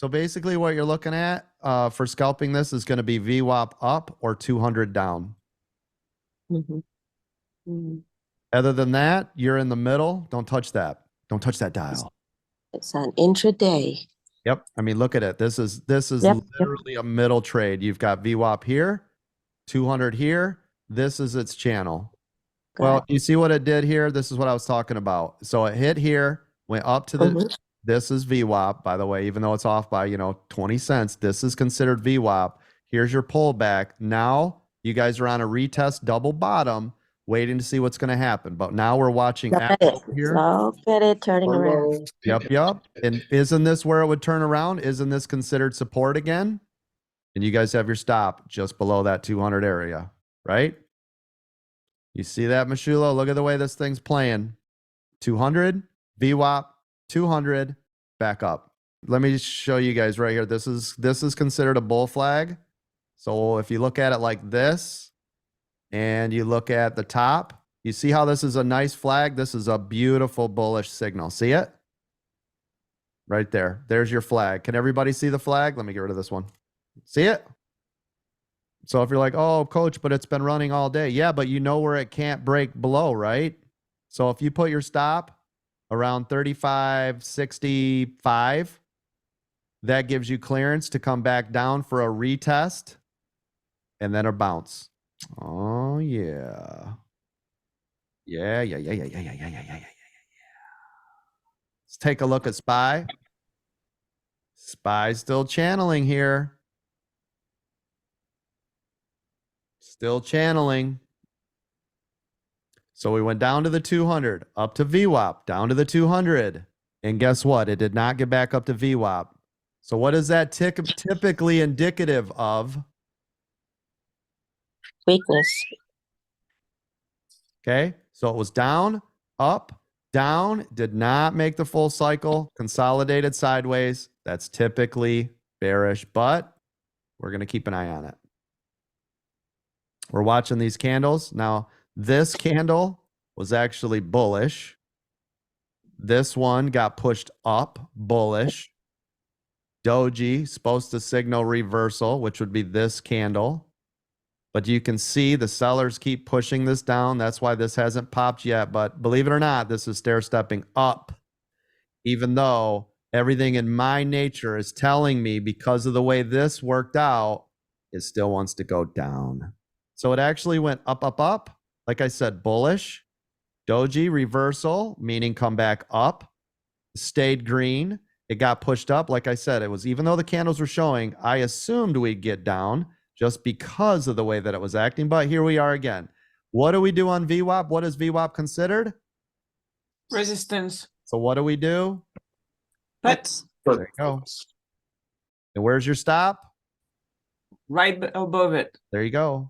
So basically what you're looking at for scalping this is going to be VWAP up or 200 down. Other than that, you're in the middle. Don't touch that. Don't touch that dial. It's an intraday. Yep. I mean, look at it. This is literally a middle trade. You've got VWAP here, 200 here. This is its channel. Well, you see what it did here? This is what I was talking about. So it hit here, went up to the, this is VWAP, by the way, even though it's off by, 20 cents, this is considered VWAP. Here's your pullback. Now you guys are on a retest double bottom, waiting to see what's going to happen. But now we're watching here. Look at it turning around. Yep. And isn't this where it would turn around? Isn't this considered support again? And you guys have your stop just below that 200 area, right? You see that, Mashulo? Look at the way this thing's playing. 200, VWAP, 200, back up. Let me show you guys right here. This is considered a bull flag. So if you look at it like this, and you look at the top, you see how this is a nice flag? This is a beautiful bullish signal. See it? Right there. There's your flag. Can everybody see the flag? Let me get rid of this one. See it? So if you're like, oh, coach, but it's been running all day. Yeah, but you know where it can't break below, right? So if you put your stop around 35.65, that gives you clearance to come back down for a retest and then a bounce. Oh, yeah. Yeah. Let's take a look at SPY. SPY's still channeling here. Still channeling. So we went down to the 200, up to VWAP, down to the 200. And guess what? It did not get back up to VWAP. So what is that typically indicative of? Weakness. Okay, so it was down, up, down, did not make the full cycle, consolidated sideways. That's typically bearish, but we're going to keep an eye on it. We're watching these candles. Now, this candle was actually bullish. This one got pushed up, bullish. Doji, supposed to signal reversal, which would be this candle. But you can see the sellers keep pushing this down. That's why this hasn't popped yet. But believe it or not, this is stair-stepping up, even though everything in my nature is telling me, because of the way this worked out, it still wants to go down. So it actually went up, up, up. Like I said, bullish. Doji reversal, meaning come back up. Stayed green. It got pushed up. Like I said, it was, even though the candles were showing, I assumed we'd get down just because of the way that it was acting. But here we are again. What do we do on VWAP? What is VWAP considered? Resistance. So what do we do? But There you go. And where's your stop? right above it. There you go.